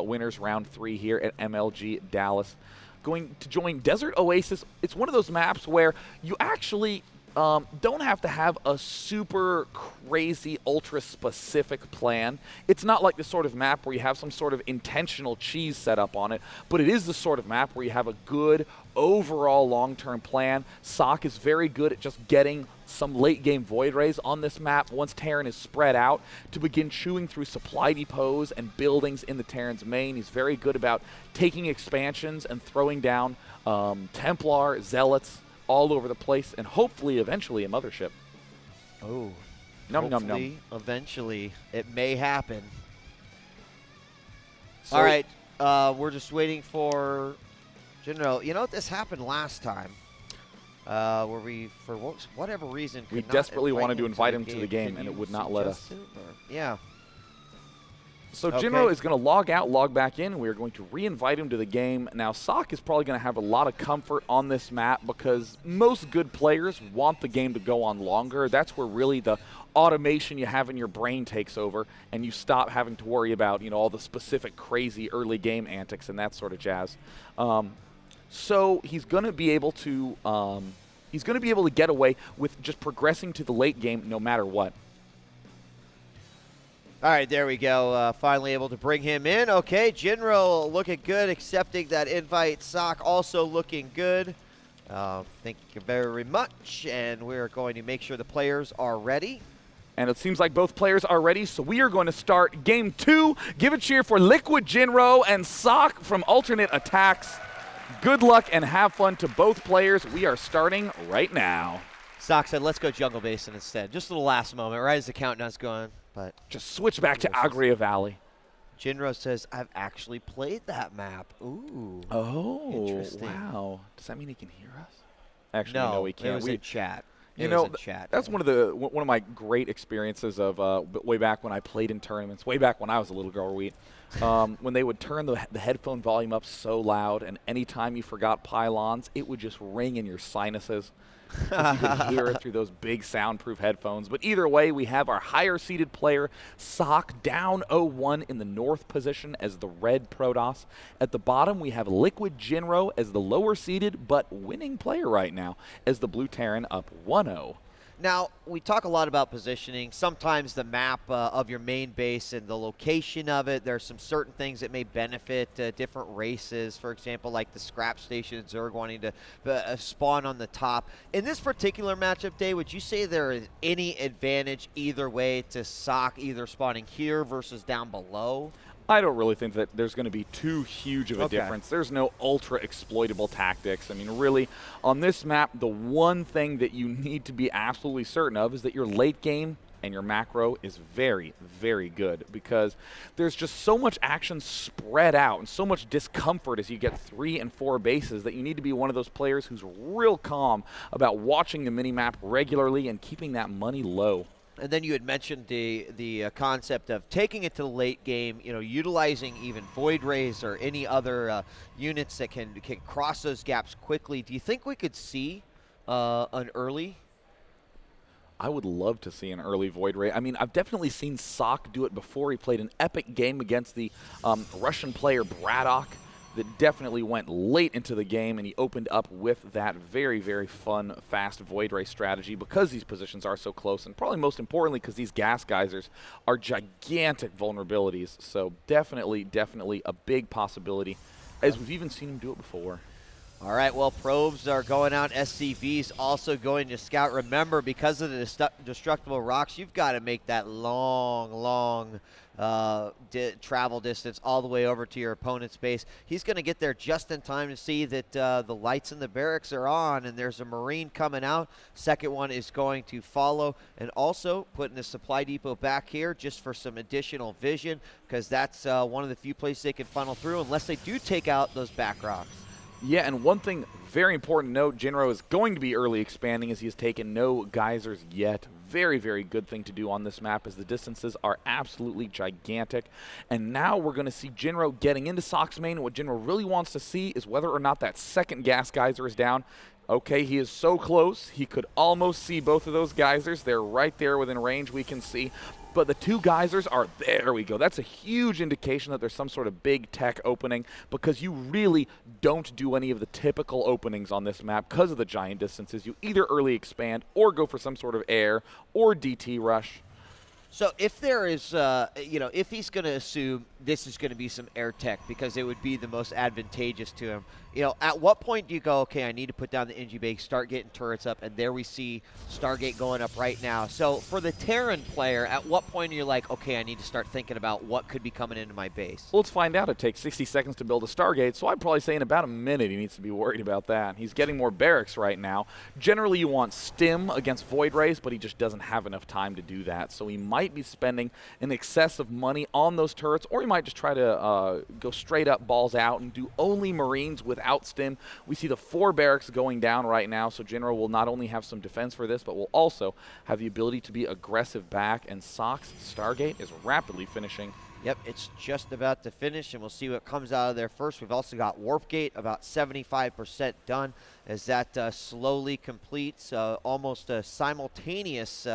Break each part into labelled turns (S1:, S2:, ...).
S1: winners round 3 here at MLG Dallas. Going to join Desert Oasis. It's one of those maps where you actually don't have to have a super crazy, ultra-specific plan. It's not like the sort of map where you have some sort of intentional cheese set up on it, but it is the sort of map where you have a good overall long-term plan. Socke is very good at just getting some late-game Void Rays on this map once Terran is spread out to begin chewing through supply depots and buildings in the Terran's main. He's very good about taking expansions and throwing down Templar, Zealots, all over the place, and hopefully eventually a mothership.
S2: Oh,
S1: Num.
S2: Eventually it may happen.
S1: So
S2: all right, we're just waiting for Jinro. You know, this happened last time where we, for whatever reason,
S1: we
S2: could
S1: desperately
S2: not
S1: wanted to invite him
S2: the
S1: to the game, and it would not let us.
S2: Yeah.
S1: So
S2: Okay.
S1: Jinro is going to log out, log back in, and we are going to re-invite him to the game. Now, Socke is probably going to have a lot of comfort on this map because most good players want the game to go on longer. That's where really the automation you have in your brain takes over, and you stop having to worry about, you know, all the specific crazy early game antics and that sort of jazz. So he's going to be able to get away with just progressing to the late game no matter what.
S2: All right, there we go. Finally able to bring him in. Okay, Jinro looking good, accepting that invite. Socke also looking good. Thank you very much. And we're going to make sure the players are ready.
S1: And it seems like both players are ready, so we are going to start Game 2. Give a cheer for liquidjinro and Socke from Alternate Attacks. Good luck and have fun to both players. We are starting right now.
S2: Socke said, let's go Jungle Basin instead. Just at the last moment, right as the countdown's going. But
S1: just switch back to Agria Valley.
S2: Jinro says, I've actually played that map. Ooh.
S1: Oh,
S2: interesting.
S1: Wow. Does that mean he can hear us? Actually, no, we can't.
S2: It was in chat.
S1: You know, that's one of my great experiences of way back when I played in tournaments, way back when I was a little girl, when they would turn the headphone volume up so loud, and anytime you forgot pylons, it would just ring in your sinuses. You could hear it through those big soundproof headphones. But either way, we have our higher-seeded player, Socke, down 0-1 in the north position as the red Protoss. At the bottom, we have liquidjinro as the lower-seeded but winning player right now as the blue Terran up 1-0.
S2: Now, we talk a lot about positioning. Sometimes the map of your main base and the location of it, there's some certain things that may benefit different races. For example, like the scrap station Zerg wanting to spawn on the top. In this particular matchup day, would you say there is any advantage either way to Socke, either spawning here versus down below?
S1: I don't really think that there's going to be too huge of a difference. There's no ultra exploitable tactics. I mean, really, on this map, the one thing that you need to be absolutely certain of is that your late game and your macro is very, very good, because there's just so much action spread out and so much discomfort as you get 3 and 4 bases that you need to be one of those players who's real calm about watching the minimap regularly and keeping that money low.
S2: And then you had mentioned the concept of taking it to the late game, you know, utilizing even Void Rays or any other units that can cross those gaps quickly. Do you think we could see an early?
S1: I would love to see an early Void Ray. I mean, I've definitely seen Socke do it before. He played an epic game against the Russian player Braddock that definitely went late into the game, and he opened up with that very, very fun, fast Void Ray strategy because these positions are so close, and probably most importantly because these gas geysers are gigantic vulnerabilities. So definitely, definitely a big possibility, as we've even seen him do it before.
S2: All right, well, probes are going out. SCV's also going to scout. Remember, because of the destructible rocks, you've got to make that long travel distance all the way over to your opponent's base. He's going to get there just in time to see that the lights in the barracks are on, and there's a Marine coming out. Second one is going to follow, and also putting the supply depot back here just for some additional vision, because that's one of the few places they can funnel through unless they do take out those back rocks.
S1: Yeah, and one thing very important to note, Jinro is going to be early expanding as he has taken no geysers yet. Very, very good thing to do on this map as the distances are absolutely gigantic. And now we're going to see Jinro getting into Socke's main. What Jinro really wants to see is whether or not that second gas geyser is down. Okay, he is so close. He could almost see both of those geysers. They're right there within range, we can see. But the 2 geysers are, there we go. That's a huge indication that there's some sort of big tech opening, because you really don't do any of the typical openings on this map because of the giant distances. You either early expand or go for some sort of air or DT rush.
S2: So if there is, if he's going to assume this is going to be some air tech because it would be the most advantageous to him, at what point do you go, okay, I need to put down the NG base, start getting turrets up, and there we see Stargate going up right now. So for the Terran player, at what point are you like, okay, I need to start thinking about what could be coming into my base?
S1: Well, let's find out. It takes 60 seconds to build a Stargate, so I'd probably say in about a minute he needs to be worried about that. He's getting more barracks right now. Generally, you want Stim against Void Rays, but he just doesn't have enough time to do that, so he might be spending an excess of money on those turrets, or he might just try to go straight up balls out and do only Marines without Stim. We see the 4 barracks going down right now, so Jinro will not only have some defense for this, but will also have the ability to be aggressive back, and Socke's Stargate is rapidly finishing.
S2: Yep, it's just about to finish, and we'll see what comes out of there first. We've also got Warp Gate, about 75% done, as that slowly completes. Almost a simultaneous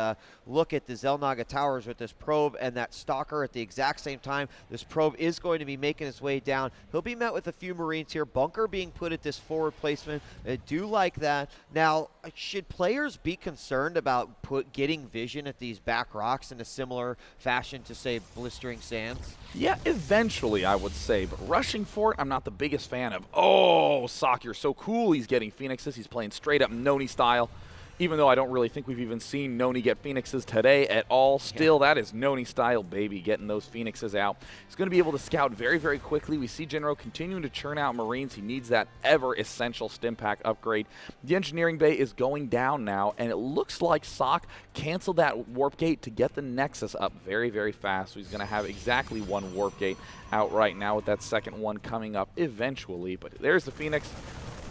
S2: look at the Xel'Naga Towers with this probe and that Stalker at the exact same time. This probe is going to be making its way down. He'll be met with a few Marines here. Bunker being put at this forward placement. I do like that. Now, should players be concerned about getting vision at these back rocks in a similar fashion to, say, Blistering Sands?
S1: Yeah, eventually, I would say. But rushing for it, I'm not the biggest fan of. Oh, Socke, you're so cool. He's getting Phoenixes. He's playing straight up Noni style. Even though I don't really think we've even seen Noni get Phoenixes today at all, still, that is Noni style, baby, getting those Phoenixes out. He's going to be able to scout very, very quickly. We see Jinro continuing to churn out Marines. He needs that ever-essential stim pack upgrade. The engineering bay is going down now, and it looks like Socke canceled that warp gate to get the Nexus up very, very fast. So he's going to have exactly 1 warp gate out right now, with that second one coming up eventually. But there's the Phoenix.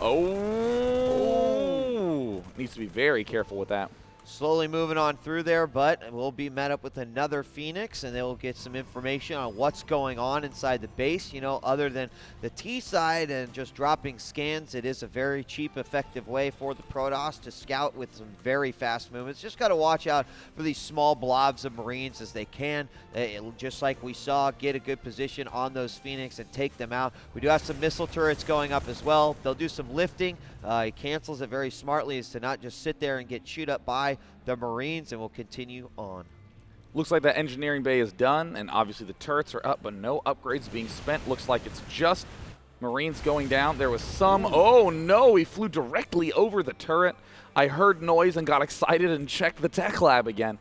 S1: Oh, needs to be very careful with that.
S2: Slowly moving on through there, but we'll be met up with another Phoenix, and they'll get some information on what's going on inside the base. Other than the T side and just dropping scans, it is a very cheap, effective way for the Protoss to scout with some very fast movements. Just got to watch out for these small blobs of Marines as they can, just like we saw, get a good position on those Phoenix and take them out. We do have some missile turrets going up as well. They'll do some lifting. He cancels it very smartly, as to not just sit there and get chewed up by the Marines, and we'll continue on.
S1: Looks like that engineering bay is done, and obviously the turrets are up, but no upgrades being spent. Looks like it's just Marines going down. There was some. Oh no, he flew directly over the turret. I heard noise and got excited and checked the tech lab again.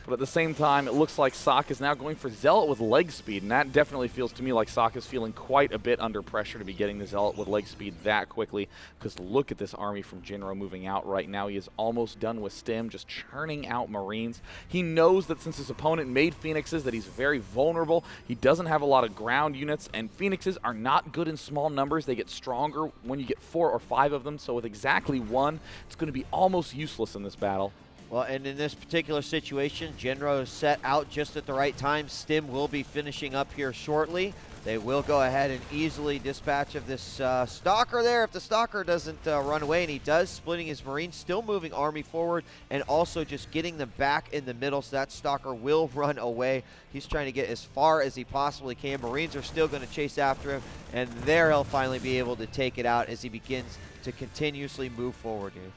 S1: But at the same time, it looks like Socke is now going for Zealot with leg speed, and that definitely feels to me like Socke is feeling quite a bit under pressure to be getting the Zealot with leg speed that quickly, because look at this army from Jinro moving out right now. He is almost done with Stim, just churning out Marines. He knows that since his opponent made Phoenixes that he's very vulnerable. He doesn't have a lot of ground units, and Phoenixes are not good in small numbers. They get stronger when you get 4 or 5 of them, so with exactly 1, it's going to be almost useless in this battle.
S2: Well, and in this particular situation, Jinro is set out just at the right time. Stim will be finishing up here shortly. They will go ahead and easily dispatch of this Stalker there if the Stalker doesn't run away, and he does, splitting his Marines, still moving army forward, and also just getting them back in the middle, so that Stalker will run away. He's trying to get as far as he possibly can. Marines are still going to chase after him, and there he'll finally be able to take it out as he begins to continuously move forward here.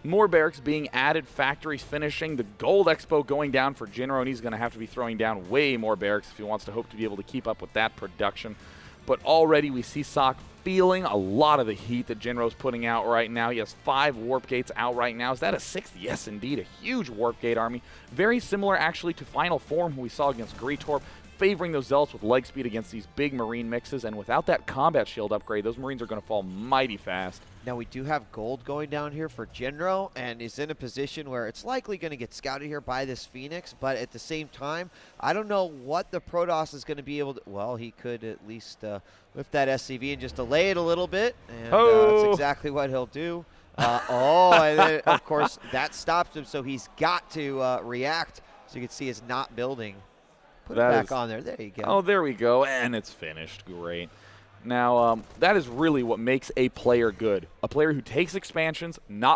S1: More barracks being added, factories finishing, the Gold Expo going down for Jinro, and he's going to have to be throwing down way more barracks if he wants to hope to be able to keep up with that production. But already we see Socke feeling a lot of the heat that Jinro's putting out right now. He has 5 warp gates out right now. Is that a 6th? Yes, indeed, a huge warp gate army. Very similar actually to Final Form, who we saw against Greetorp, favoring those Zealots with leg speed against these big Marine mixes, and without that combat shield upgrade, those Marines are going to fall mighty fast.
S2: Now we do have gold going down here for Jinro, and is in a position where it's likely going to get scouted here by this Phoenix, but at the same time, I don't know what the Protoss is going to be able to, well, he could at least lift that SCV and just delay it a little bit, and that's exactly what he'll do. And then, of course, that stops him, so he's got to react, so you can see it's not building. Put it back on there. There you go.
S1: Oh, there we go. And it's finished. Great. Now, that is really what makes a player good. A player who takes expansions, not